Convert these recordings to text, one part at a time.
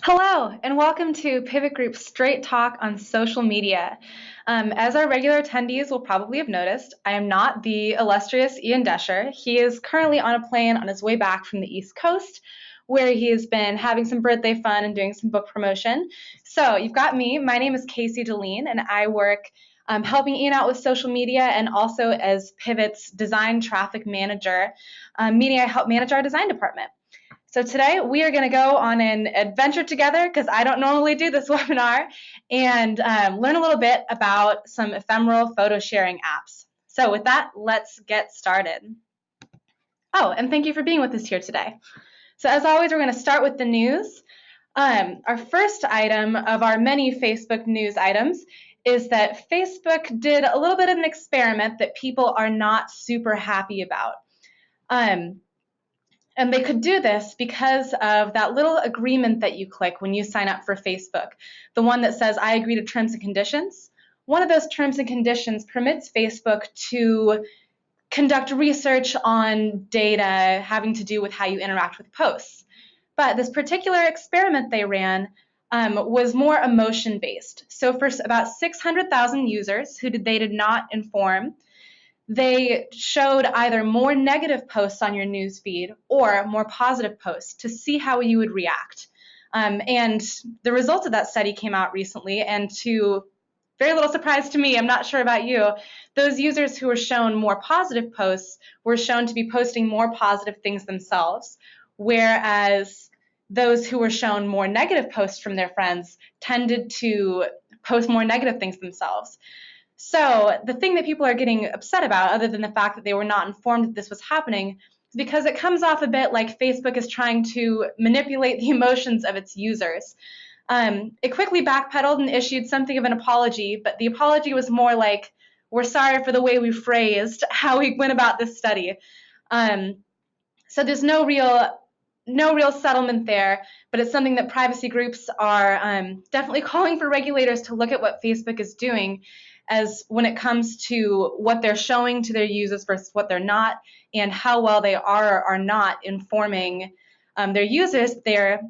Hello, and welcome to Pivot Group's Straight Talk on social media. As our regular attendees will probably have noticed, I am not the illustrious Ian Desher. He is currently on a plane on his way back from the East Coast, where he has been having some birthday fun and doing some book promotion. So you've got me. My name is Casey Deline, and I work helping Ian out with social media and also as Pivot's design traffic manager, meaning I help manage our design department. So today we are going to go on an adventure together because I don't normally do this webinar and learn a little bit about some ephemeral photo sharing apps. So with that, let's get started. Oh, and thank you for being with us here today. So as always, we're going to start with the news. Our first item of our many Facebook news items is that Facebook did a little bit of an experiment that people are not super happy about. And they could do this because of that little agreement that you click when you sign up for Facebook, the one that says, I agree to terms and conditions. One of those terms and conditions permits Facebook to conduct research on data having to do with how you interact with posts. But this particular experiment they ran was more emotion-based. So for about 600,000 users who they did not inform, they showed either more negative posts on your newsfeed or more positive posts to see how you would react. And the results of that study came out recently, and to very little surprise to me, I'm not sure about you, those users who were shown more positive posts were shown to be posting more positive things themselves, whereas those who were shown more negative posts from their friends tended to post more negative things themselves. So the thing that people are getting upset about, other than the fact that they were not informed that this was happening, is because it comes off a bit like Facebook is trying to manipulate the emotions of its users. It quickly backpedaled and issued something of an apology, but the apology was more like, we're sorry for the way we phrased how we went about this study. So there's no real settlement there, but it's something that privacy groups are definitely calling for regulators to look at what Facebook is doing as when it comes to what they're showing to their users versus what they're not, and how well they are or are not informing their users they're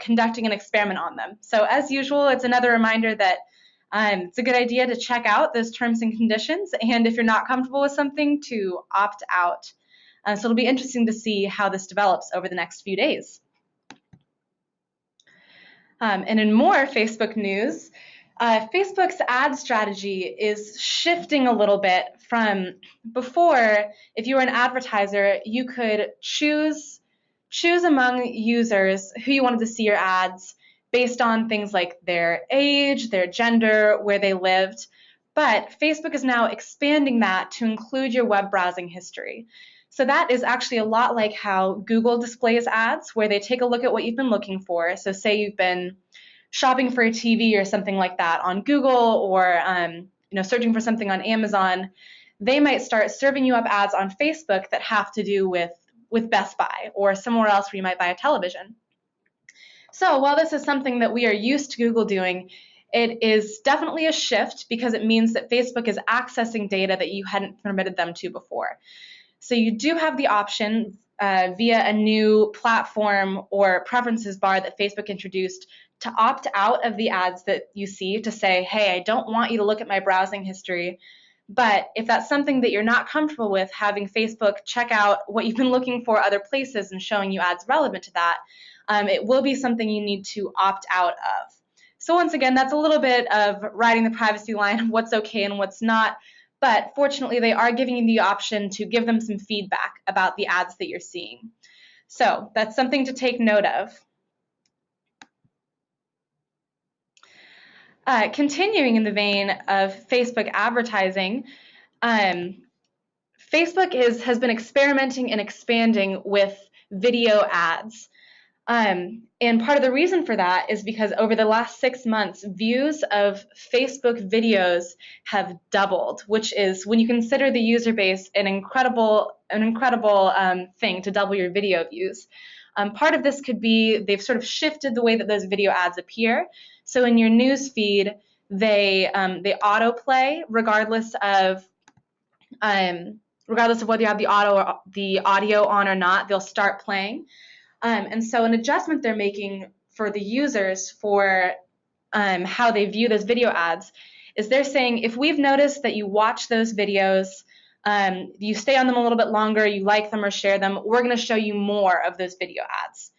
conducting an experiment on them. So as usual, it's another reminder that it's a good idea to check out those terms and conditions, and if you're not comfortable with something, to opt out. So it'll be interesting to see how this develops over the next few days. And in more Facebook news, Facebook's ad strategy is shifting a little bit from before. If you were an advertiser, you could choose among users who you wanted to see your ads based on things like their age, their gender, where they lived. But Facebook is now expanding that to include your web browsing history. So that is actually a lot like how Google displays ads, where they take a look at what you've been looking for. So say you've been shopping for a TV or something like that on Google, or searching for something on Amazon, they might start serving you up ads on Facebook that have to do with Best Buy or somewhere else where you might buy a television. So while this is something that we are used to Google doing, it is definitely a shift because it means that Facebook is accessing data that you hadn't permitted them to before. So you do have the option via a new platform or preferences bar that Facebook introduced to opt out of the ads that you see, to say, hey, I don't want you to look at my browsing history. But if that's something that you're not comfortable with, having Facebook check out what you've been looking for other places and showing you ads relevant to that, it will be something you need to opt out of. So once again, that's a little bit of riding the privacy line of what's okay and what's not. But fortunately, they are giving you the option to give them some feedback about the ads that you're seeing. So that's something to take note of. Continuing in the vein of Facebook advertising, Facebook has been experimenting and expanding with video ads. And part of the reason for that is because over the last 6 months, views of Facebook videos have doubled, which is, when you consider the user base, an incredible thing to double your video views. Part of this could be they've sort of shifted the way that those video ads appear. So in your news feed, they autoplay regardless of whether you have the audio on or not. They'll start playing. And so an adjustment they're making for the users for how they view those video ads is they're saying, if we've noticed that you watch those videos, you stay on them a little bit longer, you like them or share them, we're going to show you more of those video ads.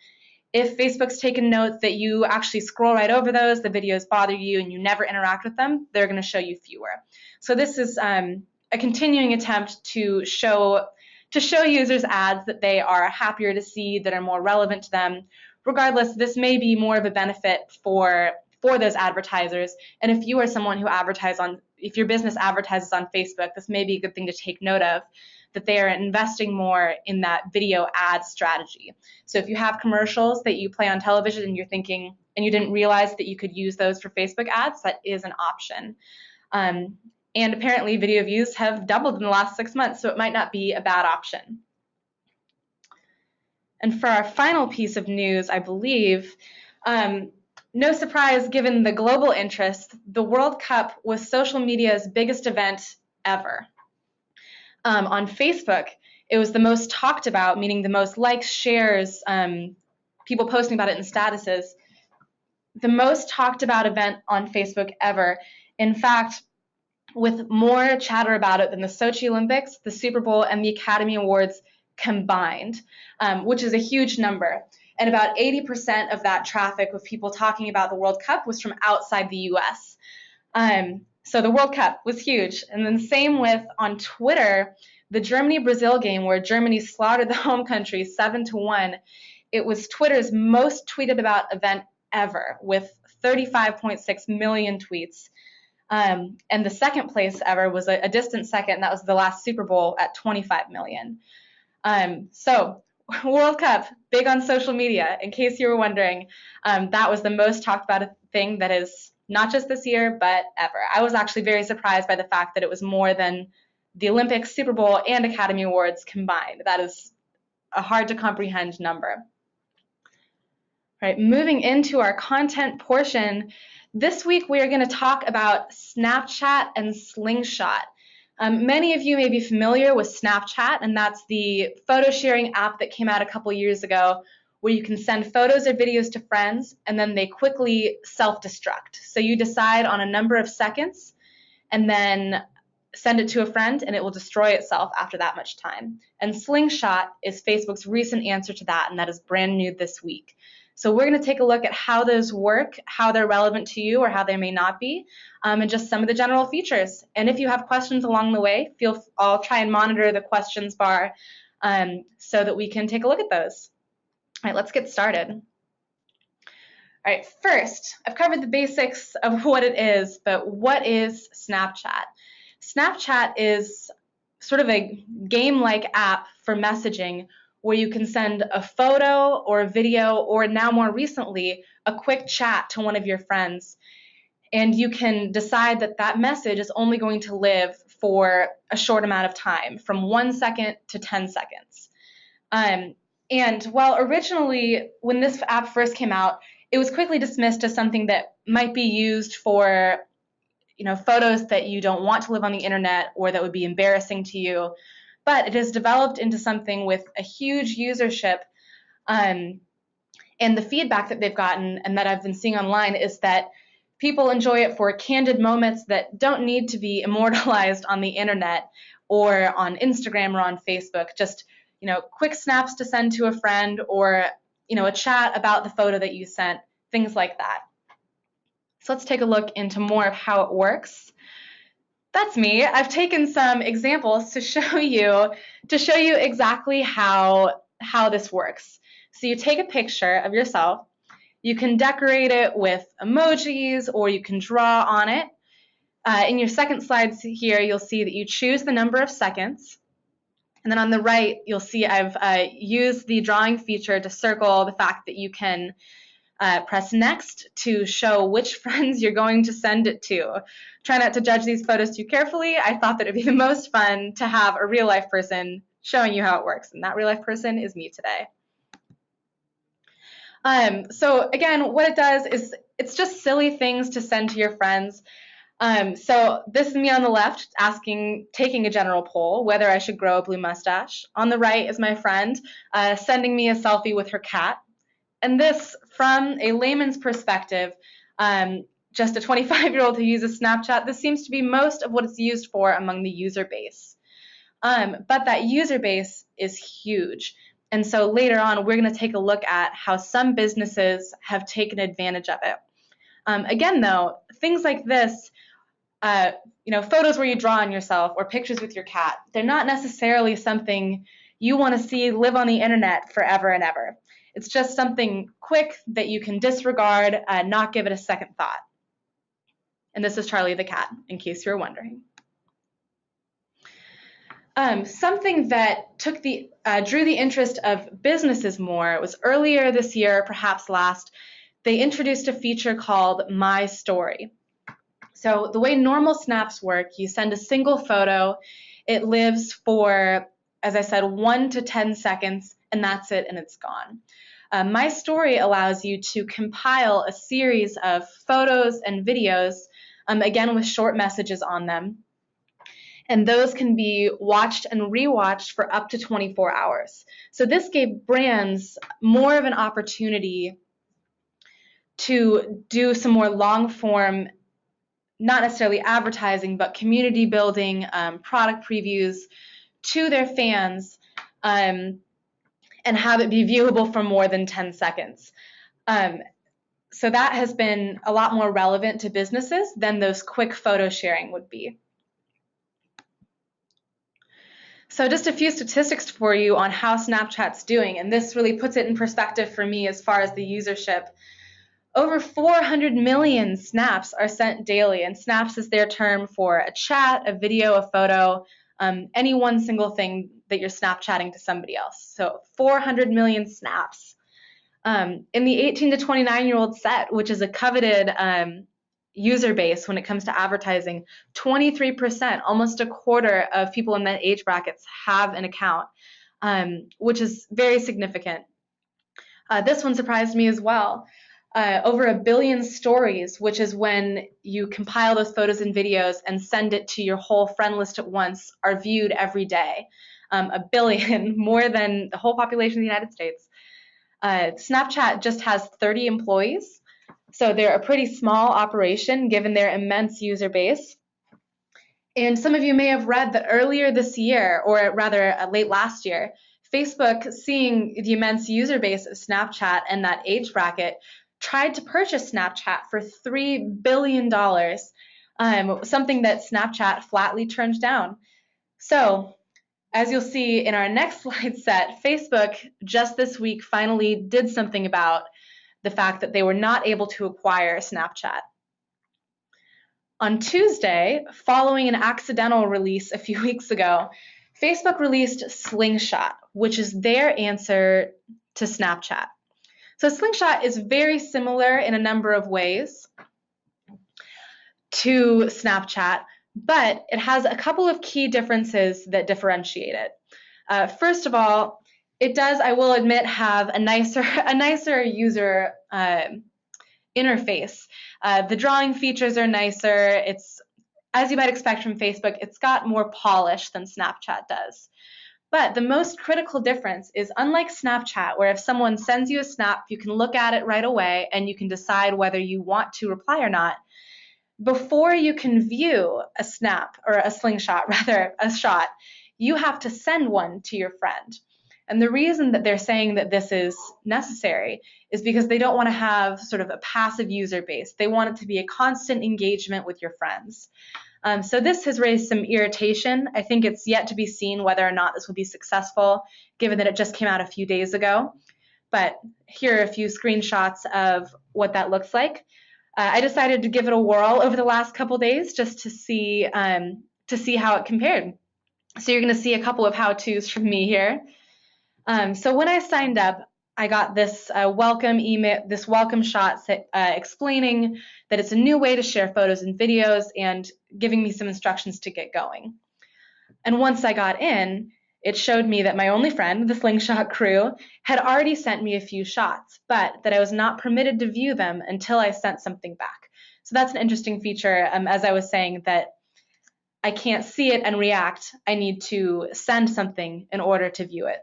If Facebook's taken note that you actually scroll right over those, the videos bother you, and you never interact with them, they're going to show you fewer. So this is a continuing attempt to show users ads that they are happier to see, that are more relevant to them. Regardless, this may be more of a benefit for those advertisers. And if you are someone who if your business advertises on Facebook, this may be a good thing to take note of, that they are investing more in that video ad strategy. So if you have commercials that you play on television and you're thinking, and you didn't realize that you could use those for Facebook ads, that is an option. And apparently video views have doubled in the last 6 months, so it might not be a bad option. And for our final piece of news, I believe, no surprise given the global interest, the World Cup was social media's biggest event ever. On Facebook, it was the most talked about, meaning the most likes, shares, people posting about it in statuses, the most talked about event on Facebook ever. In fact, with more chatter about it than the Sochi Olympics, the Super Bowl, and the Academy Awards combined, which is a huge number. And about 80% of that traffic with people talking about the World Cup was from outside the US. So the World Cup was huge. And then same with on Twitter, the Germany-Brazil game where Germany slaughtered the home country 7-1. It was Twitter's most tweeted about event ever with 35.6 million tweets. And the second place ever was a distant second, and that was the last Super Bowl at 25 million. So World Cup, big on social media. In case you were wondering, that was the most talked about thing that is not just this year, but ever. I was actually very surprised by the fact that it was more than the Olympics, Super Bowl, and Academy Awards combined. That is a hard to comprehend number. All right, moving into our content portion, this week we are going to talk about Snapchat and Slingshot. Many of you may be familiar with Snapchat, and that's the photo sharing app that came out a couple years ago where you can send photos or videos to friends and then they quickly self-destruct. So you decide on a number of seconds and then send it to a friend and it will destroy itself after that much time. And Slingshot is Facebook's recent answer to that, and that is brand new this week. So we're going to take a look at how those work, how they're relevant to you or how they may not be, and just some of the general features. And if you have questions along the way, I'll try and monitor the questions bar so that we can take a look at those. All right, let's get started. All right, first, I've covered the basics of what it is, but what is Snapchat? Snapchat is sort of a game-like app for messaging where you can send a photo or a video or now more recently a quick chat to one of your friends, and you can decide that that message is only going to live for a short amount of time, from 1 second to 10 seconds. And while originally when this app first came out, it was quickly dismissed as something that might be used for photos that you don't want to live on the internet or that would be embarrassing to you. But it has developed into something with a huge usership, and the feedback that they've gotten and that I've been seeing online is that people enjoy it for candid moments that don't need to be immortalized on the internet or on Instagram or on Facebook. Just quick snaps to send to a friend or a chat about the photo that you sent, things like that. So let's take a look into more of how it works. That's me. I've taken some examples to show you exactly how this works. So you take a picture of yourself. You can decorate it with emojis or you can draw on it. In your second slides here, you'll see that you choose the number of seconds. And then on the right, you'll see I've used the drawing feature to circle the fact that you can press next to show which friends you're going to send it to. Try not to judge these photos too carefully. I thought that it would be the most fun to have a real life person showing you how it works, and that real life person is me today. So again, what it does is it's just silly things to send to your friends. So this is me on the left taking a general poll whether I should grow a blue mustache. On the right is my friend sending me a selfie with her cat. And this, from a layman's perspective, just a 25-year-old who uses Snapchat, this seems to be most of what it's used for among the user base. But that user base is huge. And so later on, we're going to take a look at how some businesses have taken advantage of it. Again, though, things like this, photos where you draw on yourself or pictures with your cat, they're not necessarily something you want to see live on the internet forever and ever. It's just something quick that you can disregard, not give it a second thought. And this is Charlie the cat, in case you were wondering. Something that drew the interest of businesses more was earlier this year, perhaps last, they introduced a feature called My Story. So the way normal snaps work, you send a single photo, it lives for, as I said, 1 to 10 seconds, and that's it, and it's gone. My Story allows you to compile a series of photos and videos, again with short messages on them, and those can be watched and rewatched for up to 24 hours. So this gave brands more of an opportunity to do some more long-form, not necessarily advertising, but community building, product previews to their fans, and have it be viewable for more than 10 seconds. So that has been a lot more relevant to businesses than those quick photo sharing would be. So just a few statistics for you on how Snapchat's doing, and this really puts it in perspective for me as far as the usership. Over 400 million snaps are sent daily, and snaps is their term for a chat, a video, a photo, any one single thing that you're Snapchatting to somebody else. So 400 million snaps. In the 18 to 29-year-old set, which is a coveted user base when it comes to advertising, 23%, almost a quarter of people in that age brackets have an account, which is very significant. This one surprised me as well. Over 1 billion stories, which is when you compile those photos and videos and send it to your whole friend list at once, are viewed every day. 1 billion, more than the whole population of the United States. Snapchat just has 30 employees, so they're a pretty small operation given their immense user base. And some of you may have read that earlier this year, or rather late last year, Facebook, seeing the immense user base of Snapchat and that age bracket, tried to purchase Snapchat for $3 billion, something that Snapchat flatly turned down. So, as you'll see in our next slide set, Facebook just this week finally did something about the fact that they were not able to acquire Snapchat. On Tuesday, following an accidental release a few weeks ago, Facebook released Slingshot, which is their answer to Snapchat. So Slingshot is very similar in a number of ways to Snapchat, but it has a couple of key differences that differentiate it. First of all, it does, I will admit, have a nicer user interface. The drawing features are nicer. It's, as you might expect from Facebook, it's got more polish than Snapchat does. But the most critical difference is, unlike Snapchat, where if someone sends you a snap, you can look at it right away and you can decide whether you want to reply or not. Before you can view a snap, or a slingshot, rather, a shot, you have to send one to your friend. And the reason that they're saying that this is necessary is because they don't want to have sort of a passive user base. They want it to be a constant engagement with your friends. So this has raised some irritation. I think it's yet to be seen whether or not this will be successful, given that it just came out a few days ago. But here are a few screenshots of what that looks like. I decided to give it a whirl over the last couple days just to see how it compared. So you're going to see a couple of how-tos from me here. So when I signed up, I got this welcome email, this welcome shot explaining that it's a new way to share photos and videos and giving me some instructions to get going. And once I got in, it showed me that my only friend, the Slingshot crew, had already sent me a few shots, but that I was not permitted to view them until I sent something back. So that's an interesting feature, as I was saying, that I can't see it and react. I need to send something in order to view it.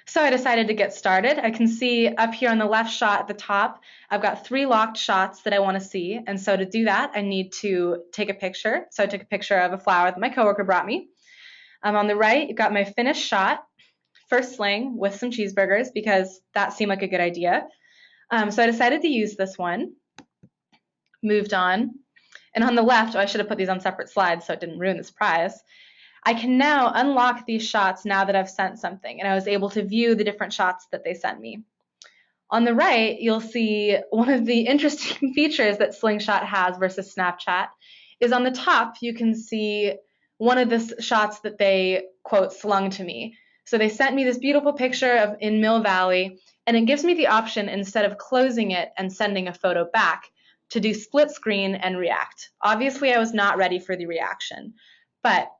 So I decided to get started. I can see up here on the left shot at the top, I've got 3 locked shots that I want to see. And so to do that, I need to take a picture. So I took a picture of a flower that my coworker brought me. On the right, you've got my finished shot, first sling with some cheeseburgers because that seemed like a good idea. So I decided to use this one, moved on. And on the left, I should have put these on separate slides so it didn't ruin the surprise. I can now unlock these shots now that I've sent something, and I was able to view the different shots that they sent me. On the right, you'll see one of the interesting features that Slingshot has versus Snapchat is on the top, you can see one of the shots that they, quote, slung to me. So they sent me this beautiful picture of in Mill Valley, and it gives me the option, instead of closing it and sending a photo back, to do split screen and react. Obviously, I was not ready for the reaction, but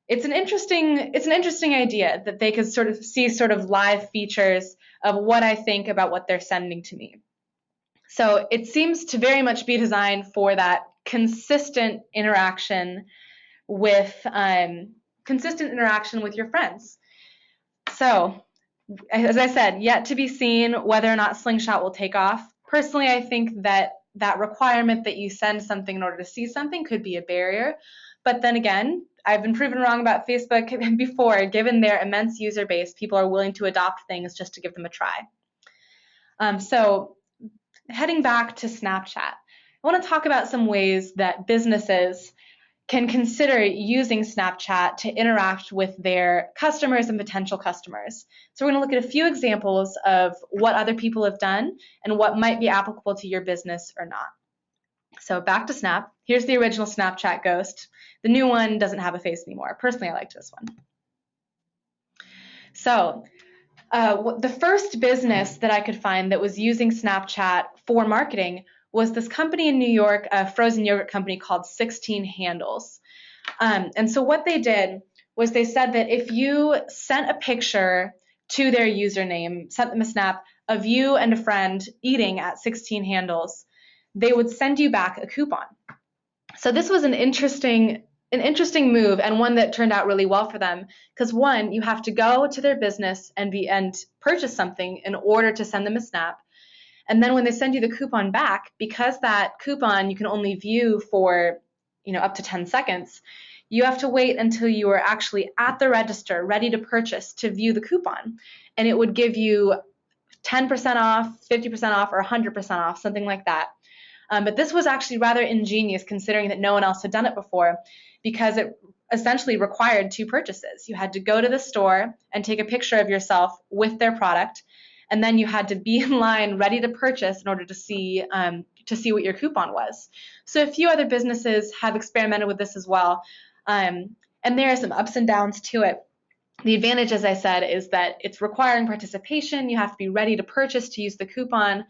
it's an interesting idea that they could sort of see sort of live features of what I think about what they're sending to me. So it seems to very much be designed for that consistent interaction with your friends. So, as I said, yet to be seen whether or not Slingshot will take off. Personally, I think that requirement that you send something in order to see something could be a barrier. But then again, I've been proven wrong about Facebook before. Given their immense user base, people are willing to adopt things just to give them a try. So heading back to Snapchat, I want to talk about some ways that businesses can consider using Snapchat to interact with their customers and potential customers. So we're going to look at a few examples of what other people have done and what might be applicable to your business or not. So back to Snap. Here's the original Snapchat ghost. The new one doesn't have a face anymore. Personally, I liked this one. So the first business that I could find that was using Snapchat for marketing was this company in New York, a frozen yogurt company called 16 Handles. And so what they did was they said that if you sent a picture to their username, sent them a snap of you and a friend eating at 16 Handles, they would send you back a coupon. So this was an interesting move, and one that turned out really well for them, because one, you have to go to their business and purchase something in order to send them a snap. And then when they send you the coupon back, because that coupon you can only view for, up to 10 seconds, you have to wait until you are actually at the register ready to purchase to view the coupon. And it would give you 10% off, 50% off, or 100% off, something like that. But this was actually rather ingenious, considering that no one else had done it before, because it essentially required 2 purchases. You had to go to the store and take a picture of yourself with their product, and then you had to be in line ready to purchase in order to see what your coupon was. So a few other businesses have experimented with this as well, and there are some ups and downs to it. The advantage, as I said, is that it's requiring participation. You have to be ready to purchase to use the coupon.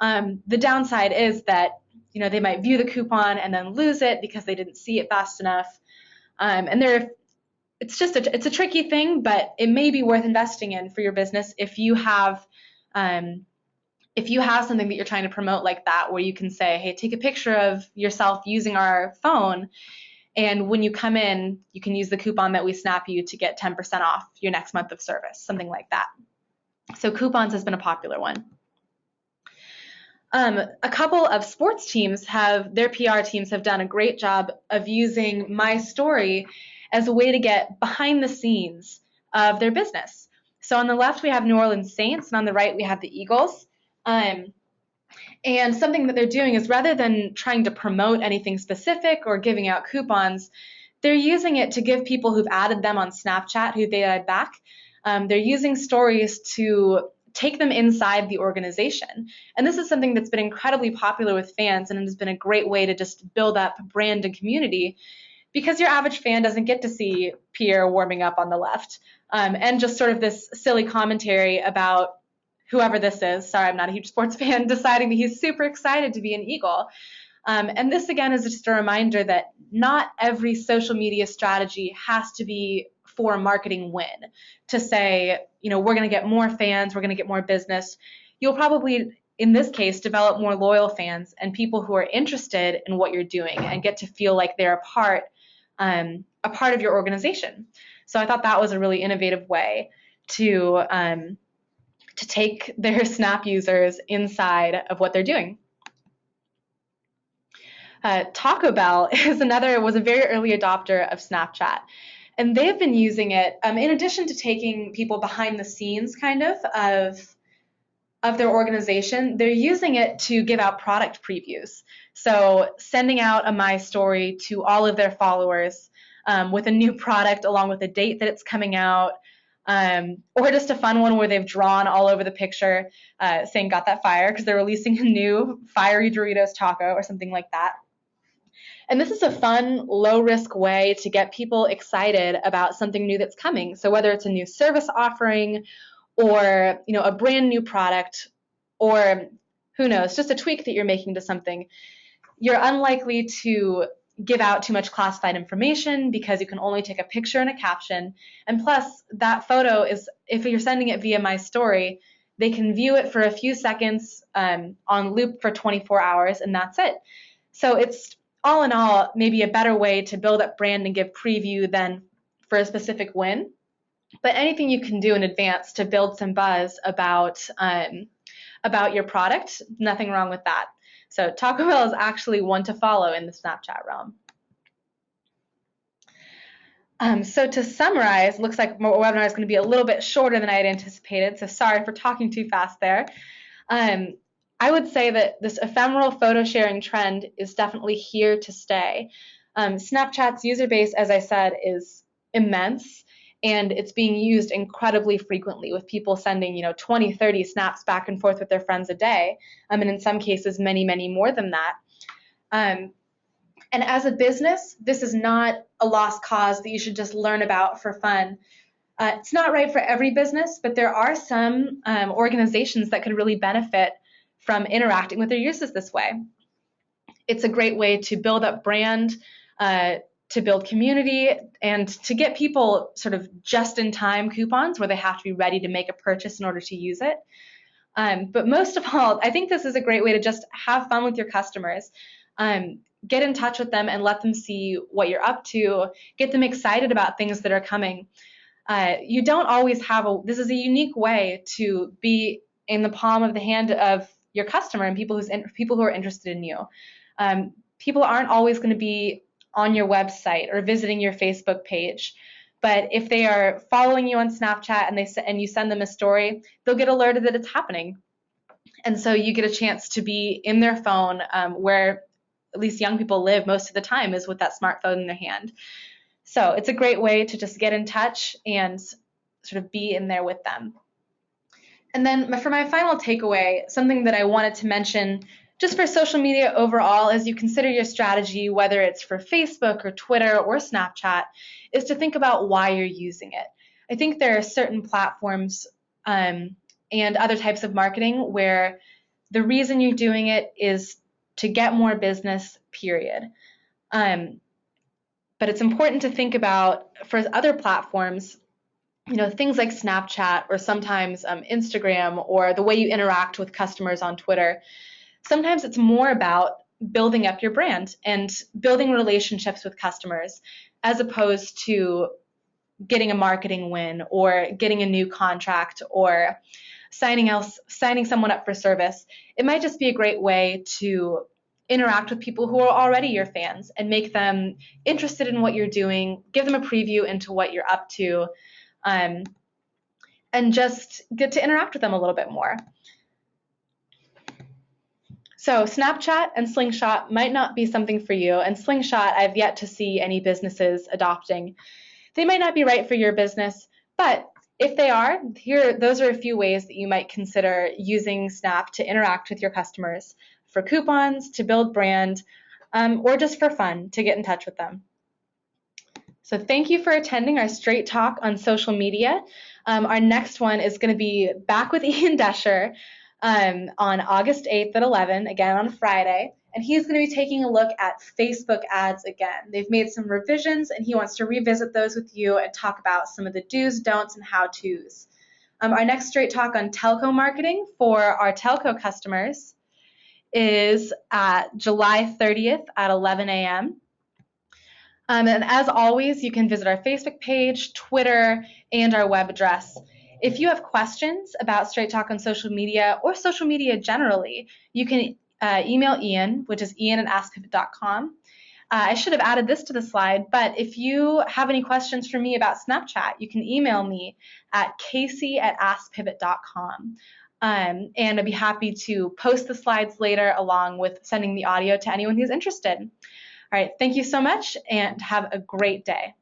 The downside is that they might view the coupon and then lose it because they didn't see it fast enough. It's a tricky thing, but it may be worth investing in for your business if you have something that you're trying to promote like that, where you can say, hey, take a picture of yourself using our phone, and when you come in, you can use the coupon that we snap you to get 10% off your next month of service, something like that. So coupons has been a popular one. A couple of sports teams their PR teams have done a great job of using my story as a way to get behind the scenes of their business. So on the left, we have New Orleans Saints, and on the right, we have the Eagles. And something that they're doing is, rather than trying to promote anything specific or giving out coupons, they're using it to give people who've added them on Snapchat, who they add back, they're using stories to take them inside the organization. And this is something that's been incredibly popular with fans, and it has been a great way to just build up brand and community, because your average fan doesn't get to see Pierre warming up on the left, and just sort of this silly commentary about whoever this is, sorry, I'm not a huge sports fan, deciding that he's super excited to be an Eagle. And this, again, is just a reminder that not every social media strategy has to be for a marketing win, to say, we're going to get more fans, we're going to get more business. You'll probably, in this case, develop more loyal fans and people who are interested in what you're doing and get to feel like they're a part of your organization. So I thought that was a really innovative way to to take their Snap users inside of what they're doing. Taco Bell was a very early adopter of Snapchat. And they've been using it in addition to taking people behind the scenes kind of their organization. They're using it to give out product previews. So sending out a My Story to all of their followers with a new product along with the date that it's coming out, or just a fun one where they've drawn all over the picture saying "Got that fire" because they're releasing a new fiery Doritos taco or something like that. And this is a fun, low-risk way to get people excited about something new that's coming. So whether it's a new service offering or a brand new product, or who knows, just a tweak that you're making to something, you're unlikely to give out too much classified information because you can only take a picture and a caption. And plus, that photo is, if you're sending it via My Story, they can view it for a few seconds on loop for 24 hours, and that's it. So it's all in all maybe a better way to build up brand and give preview than for a specific win. But anything you can do in advance to build some buzz about your product, nothing wrong with that. So Taco Bell is actually one to follow in the Snapchat realm. So to summarize, looks like my webinar is going to be a little bit shorter than I had anticipated, so sorry for talking too fast there. I would say that this ephemeral photo sharing trend is definitely here to stay. Snapchat's user base, as I said, is immense, and it's being used incredibly frequently with people sending 20, 30 snaps back and forth with their friends a day, and in some cases many, many more than that. And as a business, this is not a lost cause that you should just learn about for fun. It's not right for every business, but there are some organizations that could really benefit from interacting with their users this way. It's a great way to build up brand, to build community, and to get people sort of just-in-time coupons where they have to be ready to make a purchase in order to use it. But most of all, I think this is a great way to just have fun with your customers. Get in touch with them and let them see what you're up to. Get them excited about things that are coming. You don't always have this is a unique way to be in the palm of the hand of your customer and people who are interested in you. People aren't always going to be on your website or visiting your Facebook page, but if they are following you on Snapchat and you send them a story, they'll get alerted that it's happening. And so you get a chance to be in their phone, where at least young people live most of the time is with that smartphone in their hand. So it's a great way to just get in touch and sort of be in there with them. And then for my final takeaway, something that I wanted to mention just for social media overall as you consider your strategy, whether it's for Facebook or Twitter or Snapchat, is to think about why you're using it. I think there are certain platforms and other types of marketing where the reason you're doing it is to get more business, period. But it's important to think about for other platforms, things like Snapchat or sometimes Instagram or the way you interact with customers on Twitter. Sometimes it's more about building up your brand and building relationships with customers as opposed to getting a marketing win or getting a new contract or signing someone up for service. It might just be a great way to interact with people who are already your fans and make them interested in what you're doing, give them a preview into what you're up to, and just get to interact with them a little bit more. So Snapchat and Slingshot might not be something for you, and Slingshot I've yet to see any businesses adopting. They might not be right for your business, but if they are, those are a few ways that you might consider using Snap to interact with your customers for coupons, to build brand, or just for fun, to get in touch with them. So thank you for attending our Straight Talk on social media. Our next one is going to be back with Ian Desher on August 8th at 11, again on Friday, and he's going to be taking a look at Facebook ads again. They've made some revisions, and he wants to revisit those with you and talk about some of the do's, don'ts, and how-tos. Our next Straight Talk on telco marketing for our telco customers is at July 30th at 11 a.m. And as always, you can visit our Facebook page, Twitter, and our web address. If you have questions about Straight Talk on social media or social media generally, you can email Ian, which is ian@askpivot.com. I should have added this to the slide, but if you have any questions for me about Snapchat, you can email me at casey@askpivot.com. And I'd be happy to post the slides later along with sending the audio to anyone who's interested. All right, thank you so much and have a great day.